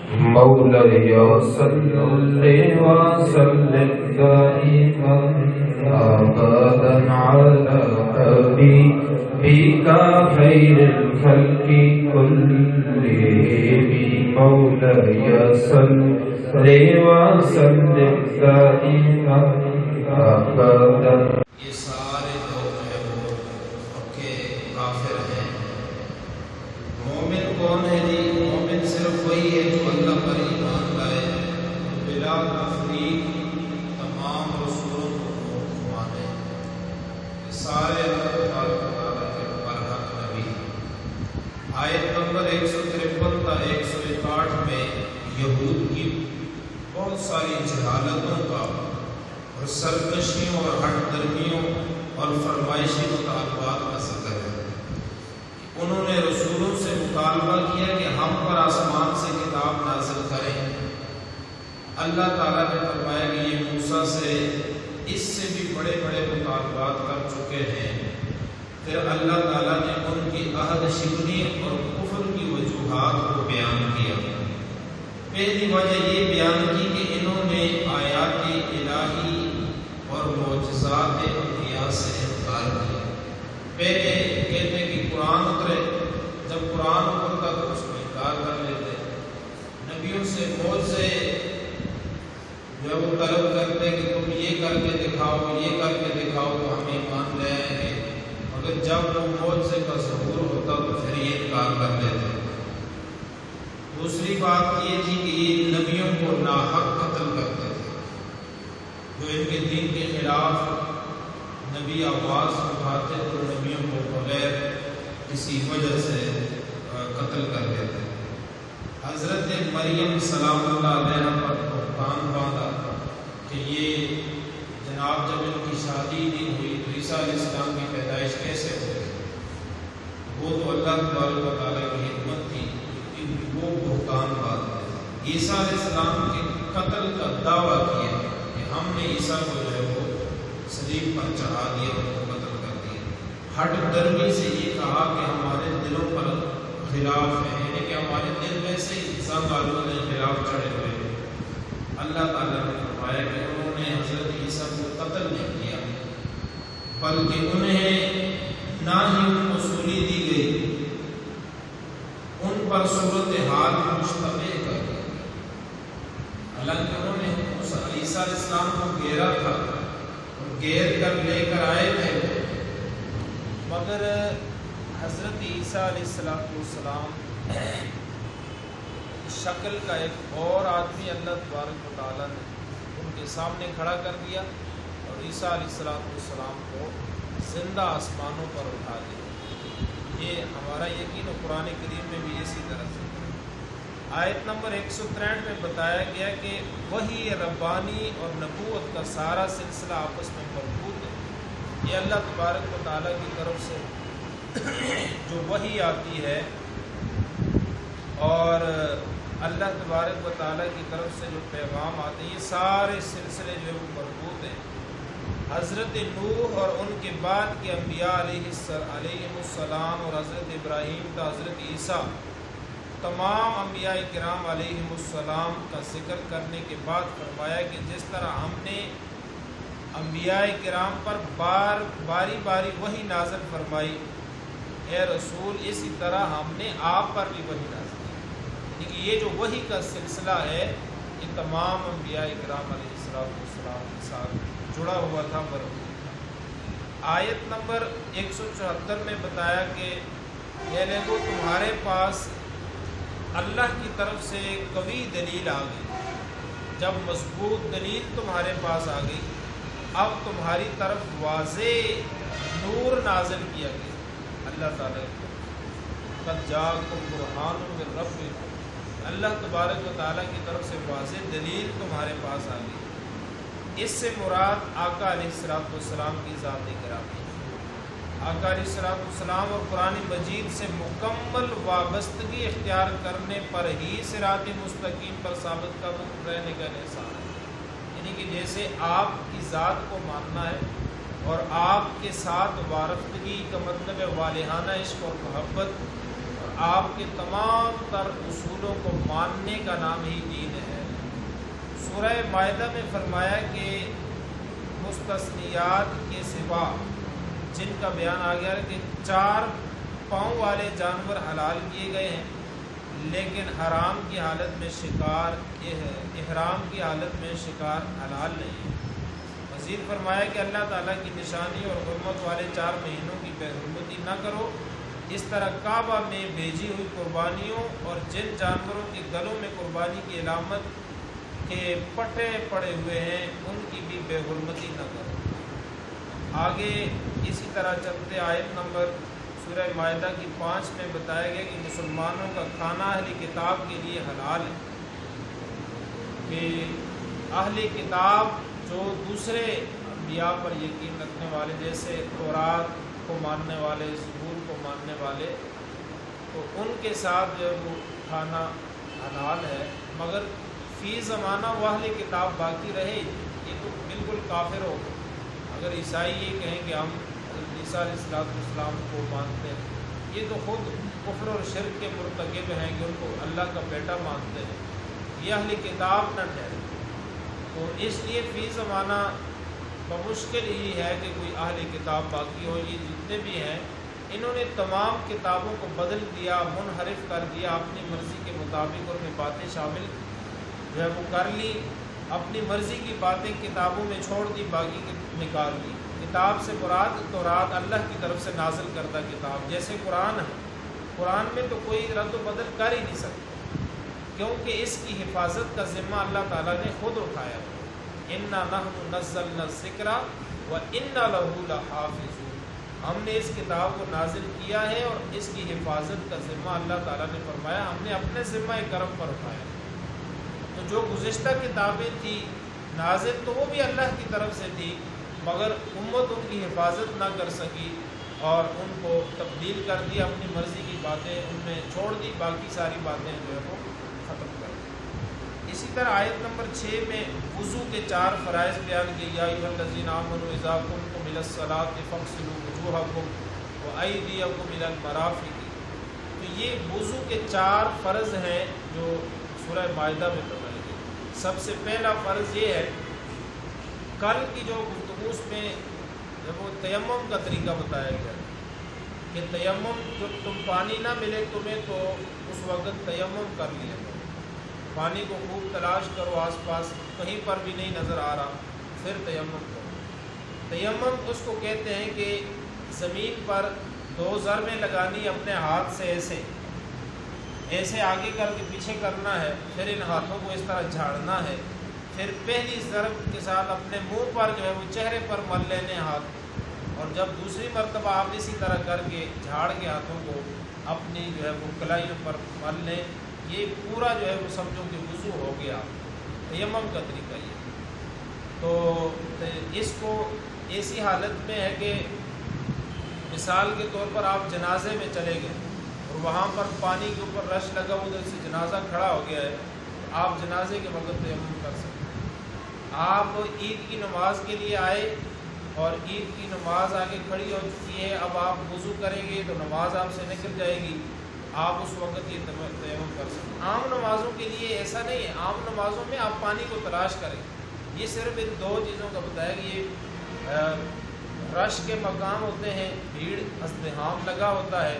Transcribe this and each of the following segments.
مولاي صل وسلم دائما أبدا على حبيبك خير الخلق كلهم مولاي صل وسلم دائما أبدا. یہ سارے لوگ ہیں وہ پکے کافر ہیں. مومن کون ہے جی؟ مومن صرف وہی ہے جو اللہ پر ایمان لائے، بلا تفریق تمام رسولوں کو مانے. یہ سارے اللہ تبارک و تعالیٰ کے برحق نبی. آیت نمبر 153 تا 161 میں یہود کی بہت ساری جہالتوں کا اور سرکشیوں اور ہٹ درمیوں اور فرمائشی مطالبات کا ذکر ہے. انہوں نے رسولوں سے مطالبہ کیا کہ ہم پر آسمان سے کتاب نازل کریں. اللہ تعالیٰ نے فرمایا کہ یہ موسیٰ سے اس سے بھی بڑے بڑے مطالبات کر چکے ہیں. پھر اللہ تعالیٰ نے ان کی عہد شکنی اور کفر کی وجوہات کو بیان کیا. پہلی وجہ یہ بیان کی کہ انہوں نے آیات الہی اور معجزات انبیاء سے انکار کیا. پہلے کہتے کہ قرآن اترے، جب قرآن اترتا تو اس میں انکار کر لیتے. نبیوں سے معجزے جو وہ طلب کرتے کہ تم یہ کر کے دکھاؤ، یہ کر کے دکھاؤ تو ہم ایمان لے آئیں گے، مگر جب وہ معجزے کا ظہور ہوتا تو پھر یہ انکار کر لیتے. دوسری بات یہ تھی کہ یہ نبیوں کو ناحق قتل کرتے تھے. جو ان کے دین کے خلاف نبی آواز اٹھاتے تو نبیوں کو بغیر کسی وجہ سے قتل کر دیتے. حضرت مریم سلام اللہ علیہ پر بہتان باندھا کہ یہ جناب جب ان کی شادی نہیں ہوئی تو عیسیٰ علیہ السلام کی پیدائش کیسے ہوئی؟ وہ تو اللہ تبارک و تعالیٰ کی حکمت تھی کہ وہ بہتان باندھتے. عیسیٰ علیہ السلام کے قتل کا دعویٰ کیا کہ ہم نے عیسیٰ کو جو ہے وہ صلیب پر چڑھا دیا، ان کو قتل کر دیا. ہٹ درمی سے یہ کہا کہ ہمارے دلوں پر خلاف ہے، یعنی کہ ہمارے دل میں سے عیسیٰ والوں نے خلاف چڑھے ہوئے. اللہ تعالیٰ نے فرمایا کہ انہوں نے حضرت عیسیٰ کو قتل نہیں کیا، بلکہ انہیں نہ ہی ان کو سولی دی گئی، ان پر صورتحال مشتبہ کر دی. حالانکہ انہوں نے عیسیٰ علیہ السلام کو گھیرا تھا، گھیر کر لے کر آئے تھے، مگر حضرت عیسیٰ علیہ السلام شکل کا ایک اور آدمی اللہ تبارک و تعالیٰ نے ان کے سامنے کھڑا کر دیا اور عیسیٰ علیہ السلام کو زندہ آسمانوں پر اٹھا دیا. یہ ہمارا یقین و قرآن کریم میں بھی اسی طرح سے. آیت نمبر 163 میں بتایا گیا کہ وحی ربانی اور نبوت کا سارا سلسلہ آپس میں مربوط ہے. یہ اللہ تبارک و تعالیٰ کی طرف سے جو وحی آتی ہے اور اللہ تبارک و تعالیٰ کی طرف سے جو پیغام آتے ہیں، یہ سارے سلسلے جو وہ مربوط ہیں. حضرت نوح اور ان کے بعد کے انبیاء علیہ السلام اور حضرت ابراہیم کا حضرت عیسیٰ، تمام انبیاء کرام علیہ السلام کا ذکر کرنے کے بعد فرمایا کہ جس طرح ہم نے انبیاء کرام پر باری باری وحی نازل فرمائی اے رسول، اسی طرح ہم نے آپ پر بھی وحی نازل کی. یعنی کہ یہ جو وحی کا سلسلہ ہے یہ تمام انبیاء کرام علیہ السلام کے ساتھ جڑا ہوا تھا، مربوط تھا. آیت نمبر 174 میں بتایا کہ اے لوگو تمہارے پاس اللہ کی طرف سے قوی دلیل آ گئی. جب مضبوط دلیل تمہارے پاس آ گئی، اب تمہاری طرف واضح نور نازل کیا گیا. اللہ تعالیٰ قد جاءکم برہان من ربکم، اللہ تبارک و تعالیٰ کی طرف سے واضح دلیل تمہارے پاس آ گئی. اس سے مراد آقا علیہ السلام کی ذات گرامی. آقا علیہ السلام اور قرآن مجید سے مکمل وابستگی اختیار کرنے پر ہی صراط مستقیم پر ثابت قدم رہنے کا احسان ہے. یعنی کہ جیسے آپ کی ذات کو ماننا ہے اور آپ کے ساتھ وارفتگی کا مطلب ہے والہانہ عشق اور محبت، اور آپ کے تمام تر اصولوں کو ماننے کا نام ہی دین ہے۔ سورہ مائدہ میں فرمایا کہ مستثنیات کے سوا جن کا بیان آ گیا ہے کہ 4 پاؤں والے جانور حلال کیے گئے ہیں، لیکن حرام کی حالت میں شکار احرام کی حالت میں شکار حلال نہیں ہے۔ مزید فرمایا کہ اللہ تعالیٰ کی نشانی اور حرمت والے 4 مہینوں کی بے حرمتی نہ کرو۔ اس طرح کعبہ میں بھیجی ہوئی قربانیوں اور جن جانوروں کے گلوں میں قربانی کی علامت کے پٹے پڑے ہوئے ہیں ان کی بھی بے حرمتی نہ کرو۔ آگے اسی طرح چلتے آیت نمبر سورہ مائدہ کی 5 میں بتایا گیا کہ مسلمانوں کا کھانا اہل کتاب کے لیے حلال ہے، کہ اہل کتاب جو دوسرے انبیاء پر یقین رکھنے والے جیسے تورات کو ماننے والے، زبور کو ماننے والے، تو ان کے ساتھ جو وہ کھانا حلال ہے، مگر فی زمانہ وہ اہل کتاب باقی رہے، یہ تو بالکل کافر ہو۔ اگر عیسائی یہ کہیں کہ ہم عیسیٰ علیہ السلام کو مانتے ہیں، یہ تو خود کفر اور شرک کے مرتکب ہیں کہ ان کو اللہ کا بیٹا مانتے ہیں، یہ اہل کتاب نہ ٹھہرے۔ تو اس لیے فی زمانہ بمشکل ہی ہے کہ کوئی اہل کتاب باقی ہو۔ یہ جتنے بھی ہیں انہوں نے تمام کتابوں کو بدل دیا، منحرف کر دیا، اپنی مرضی کے مطابق ان میں باتیں شامل جو ہے وہ کر لی، اپنی مرضی کی باتیں کتابوں میں چھوڑ دی، باقی نکال دی۔ کتاب سے مراد تورات اللہ کی طرف سے نازل کردہ کتاب جیسے قرآن ہے، قرآن میں تو کوئی رد و بدل کر ہی نہیں سکتا، کیونکہ اس کی حفاظت کا ذمہ اللہ تعالیٰ نے خود اٹھایا ہے۔ اِنَّا نَحْنُ نَزَّلْنَا الذِّكْرَ وَإِنَّا لَهُ لَحَافِظُونَ، ہم نے اس کتاب کو نازل کیا ہے اور اس کی حفاظت کا ذمہ اللہ تعالیٰ نے فرمایا ہم نے اپنے ذمہ کرم پر اٹھایا۔ تو جو گزشتہ کتابیں تھیں نازل تو وہ بھی اللہ کی طرف سے تھی، مگر امت ان کی حفاظت نہ کر سکی اور ان کو تبدیل کر دیا، اپنی مرضی کی باتیں ان میں چھوڑ دی، باقی ساری باتیں جو ہے وہ ختم کر دی۔ اسی طرح آیت نمبر 6 میں وضو کے 4 فرائض بیان کیے، یا ایھا الذین آمنوا اذا قمتم الی الصلاۃ فاغسلوا وجوہکم وایدیکم الی المرافق۔ تو یہ وضو کے 4 فرض ہیں جو سورہ مائدہ میں بتائے گئے۔ سب سے پہلا فرض یہ ہے، کل کی جو گفتگو میں جب وہ تیمم کا طریقہ بتایا گیا کہ تیمم جب تم پانی نہ ملے تمہیں تو اس وقت تیمم کر لیا کرو، پانی کو خوب تلاش کرو، آس پاس کہیں پر بھی نہیں نظر آ رہا، پھر تیمم کرو۔ تیمم اس کو کہتے ہیں کہ زمین پر 2 ضربیں لگانی، اپنے ہاتھ سے ایسے آگے کر کے پیچھے کرنا ہے، پھر ان ہاتھوں کو اس طرح جھاڑنا ہے، پھر پہلی ضرب کے ساتھ اپنے منہ پر جو ہے وہ چہرے پر مل لینے ہاتھ، اور جب دوسری مرتبہ آپ اسی طرح کر کے جھاڑ کے ہاتھوں کو اپنی جو ہے وہ کلائیوں پر مل لیں۔ یہ پورا جو ہے وہ سمجھو کہ وضو ہو گیا، تیمم کا طریقہ یہ۔ تو اس کو ایسی حالت میں ہے کہ مثال کے طور پر آپ جنازے میں چلے گئے اور وہاں پر پانی کے اوپر رش لگا، ادھر سے جنازہ کھڑا ہو گیا ہے، تو آپ جنازے کے وقت تیمم کر سکتے ہیں۔ آپ عید کی نماز کے لیے آئے اور عید کی نماز آگے کھڑی ہو چکی ہے، اب آپ وضو کریں گے تو نماز آپ سے نکل جائے گی، آپ اس وقت یہ تیمم کر سکتے ہیں۔ عام نمازوں کے لیے ایسا نہیں ہے، عام نمازوں میں آپ پانی کو تلاش کریں۔ یہ صرف ان 2 چیزوں کا بتایا کہ یہ رش کے مقام ہوتے ہیں، بھیڑ ازدحام لگا ہوتا ہے،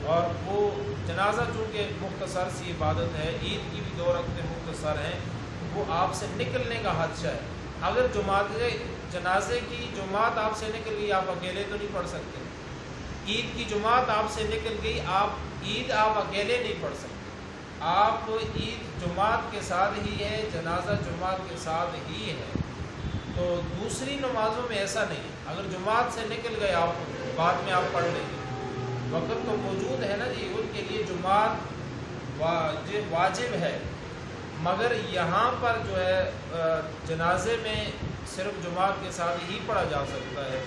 اور وہ جنازہ چونکہ مختصر سی عبادت ہے، عید کی بھی 2 رکعتیں مختصر ہیں، وہ آپ سے نکلنے کا خدشہ ہے۔ اگر جنازے کی جماعت آپ سے نکل گئی، آپ اکیلے تو نہیں پڑھ سکتے۔ عید کی جماعت آپ سے نکل گئی، عید آپ اکیلے نہیں پڑھ سکتے، آپ عید جماعت کے ساتھ ہی ہے، جنازہ جماعت کے ساتھ ہی ہے۔ تو دوسری نمازوں میں ایسا نہیں ہے، اگر جماعت سے نکل گئے آپ بعد میں آپ پڑھ لیں گے، وقت تو موجود ہے نا جی، ان کے لیے جماعت واجب ہے، مگر یہاں پر جو ہے جنازے میں صرف جماعت کے ساتھ ہی پڑھا جا سکتا ہے،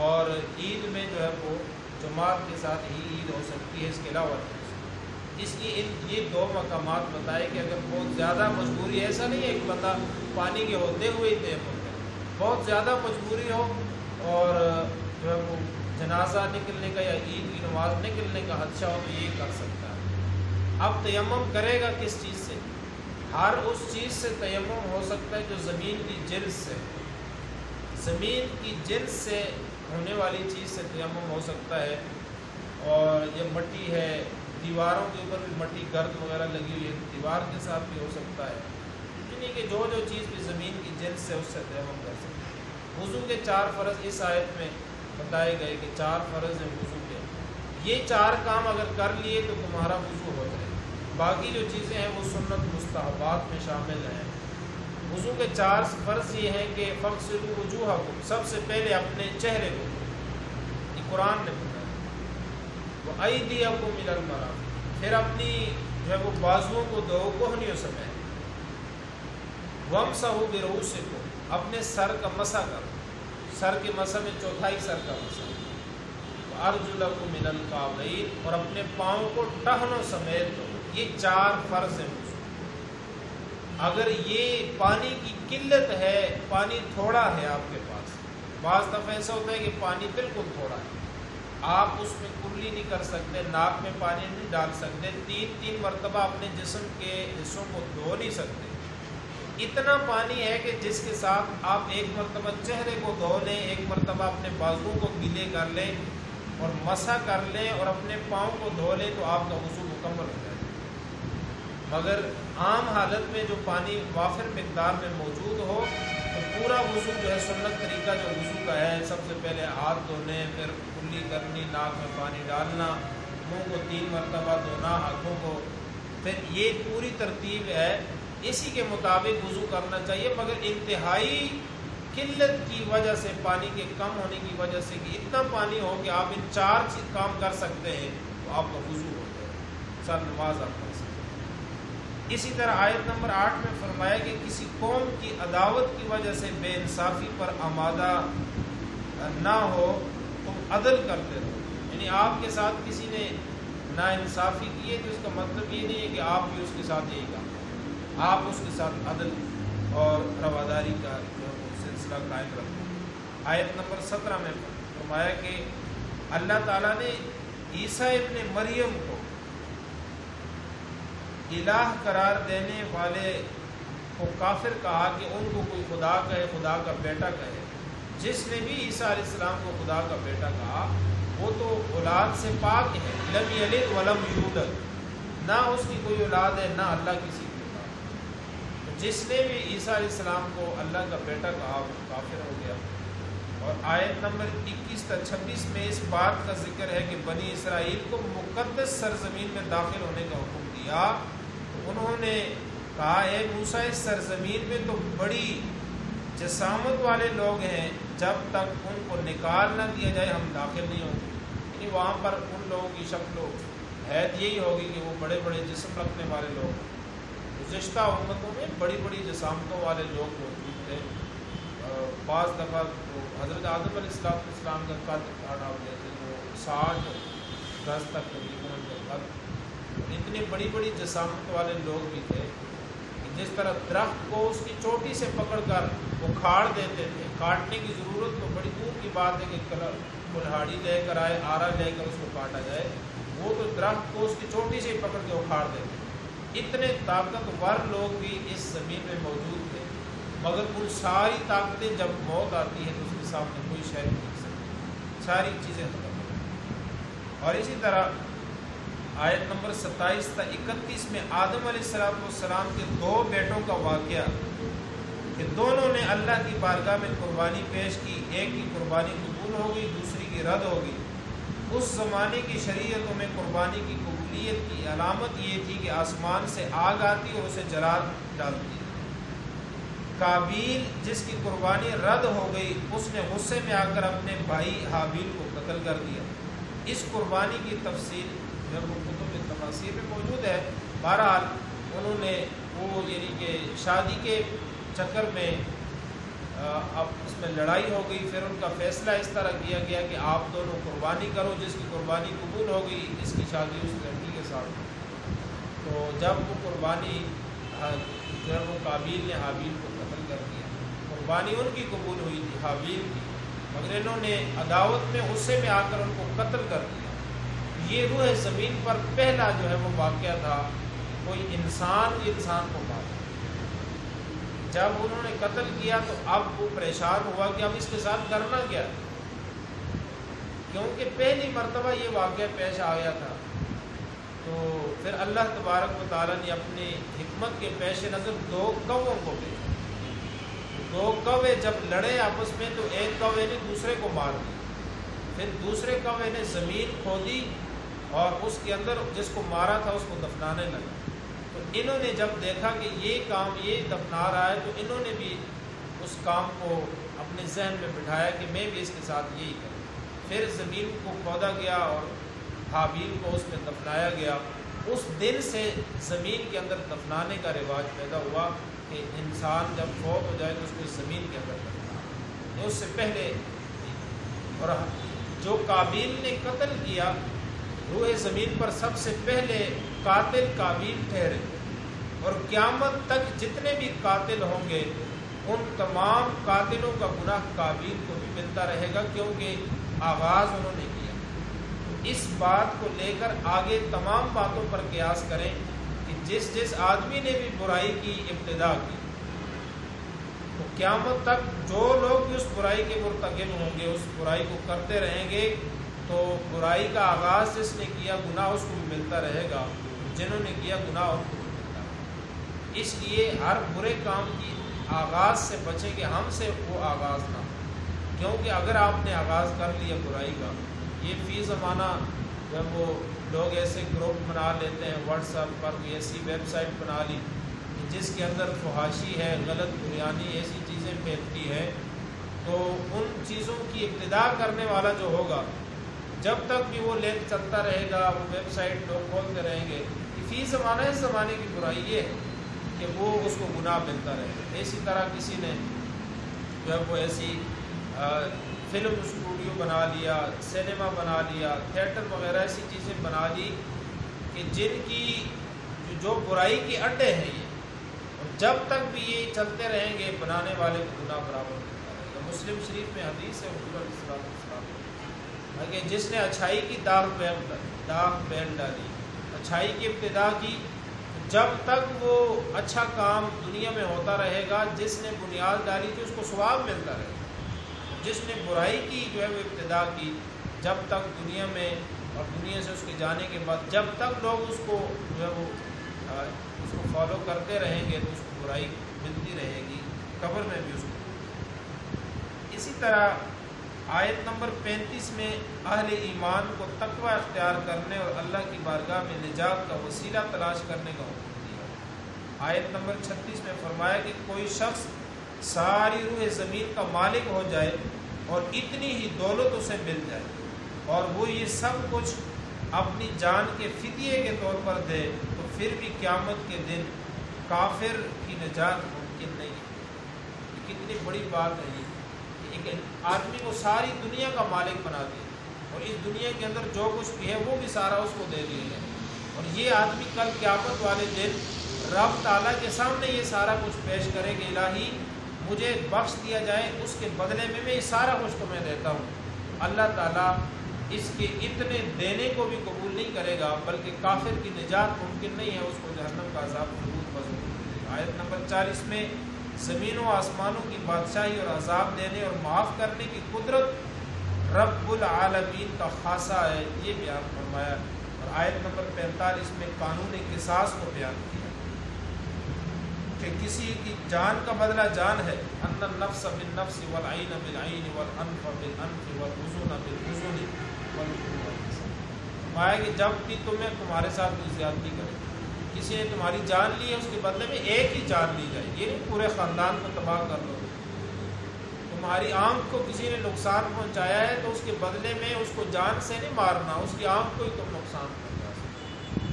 اور عید میں جو ہے وہ جماعت کے ساتھ ہی عید ہو سکتی ہے، اس کے علاوہ نہیں۔ اس لیے یہ 2 مقامات بتائے کہ اگر بہت زیادہ مجبوری، ایسا نہیں ہے کہ بندہ پانی کے ہوتے ہوئے ہی تیمم کرے، بہت زیادہ مجبوری ہو اور جو ہے وہ جنازہ نکلنے کا یا عید کی نماز نکلنے کا خدشہ ہو تو یہ کر سکتا ہے۔ اب تیمم کرے گا کس چیز سے؟ ہر اس چیز سے تیمم ہو سکتا ہے جو زمین کی جنس سے، زمین کی جنس سے ہونے والی چیز سے تیمم ہو سکتا ہے. اور یہ مٹی ہے، دیواروں کے اوپر بھی مٹی گرد وغیرہ لگی ہوئی ہے، دیوار کے ساتھ بھی ہو سکتا ہے. یعنی کہ جو چیز بھی زمین کی جنس سے اس سے تیمم کر سکتے ہیں. وضو کے 4 فرض اس آیت میں بتائے گئے کہ 4 فرض ہیں وضو کے. یہ 4 کام اگر کر لیے تو تمہارا وضو ہو جائے. باقی جو چیزیں ہیں وہ سنت مستحبات میں شامل ہیں. وضو کے 4 فرض یہ ہیں کہ فغسلوا وجوہکم، سب سے پہلے اپنے چہرے کو، یہ قرآن نے بتایا، وَأَيْدِيَكُمْ إِلَى الْمَرَافِقِ، پھر اپنی جو ہے وہ بازوؤں کو دو کوہنیوں سمیت. وَامْسَحُوا بِرُؤُوسِكُمْ، اپنے سر کا مسح کرو، سر کے مسح میں چوتھائی سر کا مسح. وَأَرْجُلَكُمْ إِلَى الْكَعْبَيْنِ، اور اپنے پاؤں کو ٹہنوں سمیت دو. یہ 4 فرض ہیں وضو. اگر یہ پانی کی قلت ہے، پانی تھوڑا ہے آپ کے پاس، بعض دفعہ ایسا ہوتا ہے کہ پانی بالکل تھوڑا ہے، آپ اس میں کلی نہیں کر سکتے، ناک میں پانی نہیں ڈال سکتے، 3 مرتبہ اپنے جسم کے حصوں کو دھو نہیں سکتے. اتنا پانی ہے کہ جس کے ساتھ آپ 1 مرتبہ چہرے کو دھو لیں، 1 مرتبہ اپنے بازوؤں کو گیلے کر لیں اور مسح کر لیں اور اپنے پاؤں کو دھو لیں تو آپ کا وضو مکمل ہو جائے. مگر عام حالت میں جو پانی وافر مقدار میں موجود ہو تو پورا وضو جو ہے سنت طریقہ جو وضو کا ہے، سب سے پہلے ہاتھ دھونے، پھر کلی کرنی، ناک میں پانی ڈالنا، منہ کو 3 مرتبہ دھونا، ہاتھوں کو، پھر یہ پوری ترتیب ہے. اسی کے مطابق وضو کرنا چاہیے. مگر انتہائی قلت کی وجہ سے، پانی کے کم ہونے کی وجہ سے کہ اتنا پانی ہو کہ آپ ان 4 چیز کام کر سکتے ہیں تو آپ کا وضو ہو جائے، سر نماز آپ کر سکتے ہیں. اسی طرح آیت نمبر 8 میں فرمایا کہ کسی قوم کی عداوت کی وجہ سے بے انصافی پر آمادہ نہ ہو، تم عدل کرتے رہو. یعنی آپ کے ساتھ کسی نے ناانصافی کی ہے تو اس کا مطلب یہ نہیں ہے کہ آپ بھی اس کے ساتھ یہی کام کریں، آپ اس کے ساتھ عدل اور رواداری کا جو سلسلہ قائم رکھو. آیت نمبر 17 میں فرمایا کہ اللہ تعالیٰ نے عیسیٰ ابن مریم کو الہ قرار دینے والے کو کافر کہا کہ ان کو کوئی خدا کہے، خدا کا بیٹا کہے. جس نے بھی عیسیٰ علیہ السلام کو خدا کا بیٹا کہا وہ تو اولاد سے پاک ہے. لم یلد ولم یولد، نہ اس کی کوئی اولاد ہے نہ اللہ کسی کی اولاد. تو جس نے بھی عیسیٰ علیہ السلام کو اللہ کا بیٹا کہا وہ کافر ہو گیا. اور آیت نمبر 21 تا 26 میں اس بات کا ذکر ہے کہ بنی اسرائیل کو مقدس سرزمین میں داخل ہونے کا حکم دیا تو انہوں نے کہا اے موسیٰ اس سرزمین میں تو بڑی جسامت والے لوگ ہیں، جب تک ان کو نکال نہ دیا جائے ہم داخل نہیں ہوں گے. یعنی وہاں پر ان لوگوں کی شکل و حیت یہی ہوگی کہ وہ بڑے بڑے جسم رکھنے والے لوگ ہیں. گزشتہ امتوں میں بڑی بڑی جسامتوں والے لوگ موجود تھے. بعض دفعہ حضرت آدم علیہ السلام کا قد آنا ہوتے تھے، وہ 60 گز تک تقریباً ان کا قد. اتنی بڑی بڑی جسامت والے لوگ بھی تھے کہ جس طرح درخت کو اس کی چوٹی سے پکڑ کر اکھاڑ دیتے تھے، کاٹنے کی ضرورت تو بڑی دور کی بات ہے کہ کلہاڑی لے کر آئے، آرا لے کر اس کو کاٹا جائے، وہ تو درخت کو اس کی چوٹی سے ہی پکڑ کے اکھاڑ دیتے. اتنے طاقتور لوگ بھی اس زمین میں موجود تھے، مگر ان ساری طاقتیں جب موت آتی ہے تو اس کے سامنے کوئی شے نہیں دکھ سکتی، ساری چیزیں ختم ہو جاتی. اور اسی طرح آیت نمبر 27 تا 31 میں آدم علیہ السلام کے 2 بیٹوں کا واقعہ کہ دونوں نے اللہ کی بارگاہ میں قربانی پیش کی، ایک کی قربانی قبول ہو گئی، دوسری کی رد ہو گئی. اس زمانے کی شریعتوں میں قربانی کی قبولیت کی علامت یہ تھی کہ آسمان سے آگ آتی اور اسے جلا ڈالتی. قابیل جس کی قربانی رد ہو گئی اس نے غصے میں آ کر اپنے بھائی حابیل کو قتل کر دیا. اس قربانی کی تفصیل جو کتب تفاسیر میں موجود ہے. بہرحال انہوں نے وہ یعنی کہ شادی کے چکر میں اب اس میں لڑائی ہو گئی، پھر ان کا فیصلہ اس طرح کیا گیا کہ آپ دونوں قربانی کرو. جس کی قربانی قبول ہو گئی اس کی شادی اس لڑکی کے ساتھ. تو جب وہ قربانی جب وہ قابیل نے حابیل کو قتل کر دیا، قربانی ان کی قبول ہوئی تھی حابیل کی، مگر انہوں نے عداوت میں غصے میں آ کر ان کو قتل کر دیا. یہ روح زمین پر پہلا جو ہے وہ واقعہ تھا، کوئی انسان کو مارا۔ جب انہوں نے قتل کیا تو اب وہ پریشان ہوا کہ اب اس کے ساتھ کرنا کیا ہے، کیونکہ پہلی مرتبہ یہ واقعہ پیش آ گیا تھا۔ تو پھر اللہ تبارک و تعالیٰ نے اپنی حکمت کے پیش نظر 2 کووں کو بھیجا۔ 2 کوے جب لڑے آپس میں تو ایک کوے نے دوسرے کو مار دیا، پھر دوسرے کوے نے زمین کھودی اور اس کے اندر جس کو مارا تھا اس کو دفنانے لگا۔ تو انہوں نے جب دیکھا کہ یہ کام یہ دفنا رہا ہے تو انہوں نے بھی اس کام کو اپنے ذہن میں بٹھایا کہ میں بھی اس کے ساتھ یہی کروں۔ پھر زمین کو کھودا گیا اور حابیل کو اس میں دفنایا گیا۔ اس دن سے زمین کے اندر دفنانے کا رواج پیدا ہوا کہ انسان جب فوت ہو جائے تو اس کو زمین کے اندر دفنانا۔ اس سے پہلے اور جو قابیل نے قتل کیا، روح زمین پر سب سے پہلے قاتل قابیل ٹھہرے، اور قیامت تک جتنے بھی قاتل ہوں گے ان تمام قاتلوں کا گناہ قابیل کو بھی ملتا رہے گا، کیونکہ آغاز انہوں نے کیا۔ اس بات کو لے کر آگے تمام باتوں پر قیاس کریں کہ جس آدمی نے بھی برائی کی ابتدا کی تو قیامت تک جو لوگ بھی اس برائی کے مرتکب ہوں گے، اس برائی کو کرتے رہیں گے، تو برائی کا آغاز جس نے کیا گناہ اس کو بھی ملتا رہے گا، جنہوں نے کیا گناہ ان کو بھی ملتا رہے گا۔ اس لیے ہر برے کام کی آغاز سے بچیں کہ ہم سے وہ آغاز نہ ہو، کیونکہ اگر آپ نے آغاز کر لیا برائی کا، یہ فی زمانہ جب وہ لوگ ایسے گروپ بنا لیتے ہیں واٹس ایپ پر، کوئی ایسی ویب سائٹ بنا لی جس کے اندر فحاشی ہے، غلط بریانی ایسی چیزیں پھیلتی ہے، تو ان چیزوں کی ابتدا کرنے والا جو ہوگا، جب تک بھی وہ لنک چلتا رہے گا، وہ ویب سائٹ لوگ کھولتے رہیں گے، فی زمانہ اس زمانے کی برائی یہ ہے کہ وہ اس کو گناہ ملتا رہے گا۔ اسی طرح کسی نے جب وہ ایسی فلم اسٹوڈیو بنا لیا، سینما بنا لیا، تھیٹر وغیرہ ایسی چیزیں بنا لی کہ جن کی جو برائی کے اڈے ہیں یہ، اور جب تک بھی یہ چلتے رہیں گے بنانے والے کو گناہ برابر ملتا رہے گا۔ مسلم شریف میں حدیث ہے حضور علیہ السلام کہ جس نے اچھائی کی داغ پہن ڈالی، اچھائی کی ابتدا کی، جب تک وہ اچھا کام دنیا میں ہوتا رہے گا، جس نے بنیاد ڈالی تھی اس کو ثواب ملتا رہے گا۔ جس نے برائی کی جو ہے وہ ابتدا کی، جب تک دنیا میں اور دنیا سے اس کے جانے کے بعد جب تک لوگ اس کو جو ہے وہ اس کو فالو کرتے رہیں گے تو اس کو برائی ملتی رہے گی، قبر میں بھی اس کو۔ اسی طرح آیت نمبر 35 میں اہل ایمان کو تقوی اختیار کرنے اور اللہ کی بارگاہ میں نجات کا وسیلہ تلاش کرنے کا حکم دیا۔ آیت نمبر 36 میں فرمایا کہ کوئی شخص ساری روح زمین کا مالک ہو جائے اور اتنی ہی دولت اسے مل جائے اور وہ یہ سب کچھ اپنی جان کے فدیے کے طور پر دے تو پھر بھی قیامت کے دن کافر کی نجات ممکن نہیں ہے۔ کتنی بڑی بات ہے یہ کہ ایک آدمی کو ساری دنیا کا مالک بنا دیا اور اس دنیا کے اندر جو کچھ بھی ہے وہ بھی سارا اس کو دے دیا ہے، اور یہ آدمی کل قیامت والے دن رب تعالیٰ کے سامنے یہ سارا کچھ پیش کرے کہ الہی مجھے بخش دیا جائے، اس کے بدلے میں یہ سارا کچھ تمہیں دیتا ہوں۔ اللہ تعالیٰ اس کے اتنے دینے کو بھی قبول نہیں کرے گا، بلکہ کافر کی نجات ممکن نہیں ہے، اس کو جہنم کا عذاب ضرور پذیر۔ آیت نمبر 40 میں زمین و آسمانوں کی بادشاہی اور عذاب دینے اور معاف کرنے کی قدرت رب العالمین کا خاصہ ہے، یہ بیان فرمایا۔ اور آیت نمبر 45 میں قانون قصاص کو بیان کیا کہ کسی کی جان کا بدلہ جان ہے، ان النفس بالنفس والعین بالعین والانف بالانف والاذن بالاذن فرمایا کہ جب بھی تمہارے ساتھ کوئی زیادتی کرے، کسی نے تمہاری جان لی ہے، اس کے بدلے میں ایک ہی جان لی جائے، یہ نہیں پورے خاندان کو تباہ کر لو۔ تمہاری آنکھ کو کسی نے نقصان پہنچایا ہے تو اس کے بدلے میں اس کو جان سے نہیں مارنا، اس کی آنکھ کو ہی تم نقصان پہنچا سکتے۔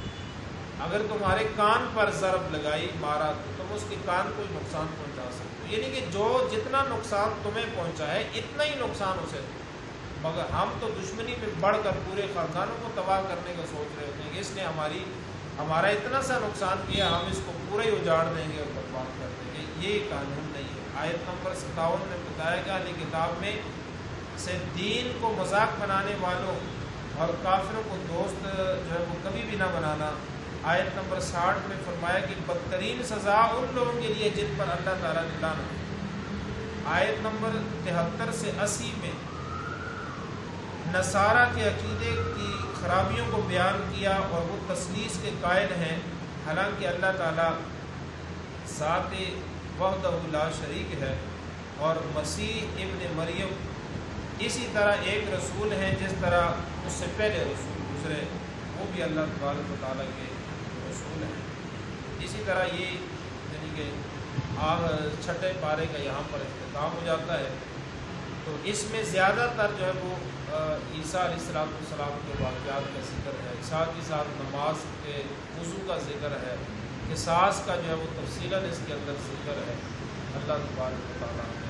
اگر تمہارے کان پر ضرب لگائی مارا تو تم اس کے کان کو ہی نقصان پہنچا سکتے، یعنی کہ جو جتنا نقصان تمہیں پہنچا ہے اتنا ہی نقصان اسے دو۔ مگر ہم تو دشمنی میں بڑھ کر پورے خاندانوں کو تباہ کرنے کا سوچ رہے ہوتے ہیں کہ اس نے ہمارا اتنا سا نقصان کیا، ہم اس کو پورا ہی اجاڑ دیں گے اور برباد کر دیں گے۔ یہ قانون نہیں ہے۔ آیت نمبر 57 میں بتایا گیا اہل کتاب میں سے دین کو مذاق بنانے والوں اور کافروں کو دوست جو ہے وہ کبھی بھی نہ بنانا۔ آیت نمبر 60 میں فرمایا کہ بدترین سزا ان لوگوں کے لیے جن پر اللہ تعالیٰ نے لعنت۔ آیت نمبر 73 سے 80 میں نصارہ کے عقیدے کی خرابیوں کو بیان کیا اور وہ تثلیث کے قائل ہیں، حالانکہ اللہ تعالیٰ ذات وحدہ لا شریک ہے، اور مسیح ابن مریم اسی طرح ایک رسول ہیں جس طرح اس سے پہلے رسول گزرے، وہ بھی اللہ تبارک و تعالیٰ کے رسول ہیں۔ اسی طرح یہ یعنی کہ چھٹے پارے کا یہاں پر اختتام ہو جاتا ہے۔ تو اس میں زیادہ تر جو ہے وہ عیسیٰ علیہ السلام کے واقعات کا ذکر ہے، ساتھ ہی ساتھ نماز کے وضو کا ذکر ہے، قصاص کا جو ہے وہ تفصیلاً اس کے اندر ذکر ہے۔ اللہ تبارک و تعالیٰ نے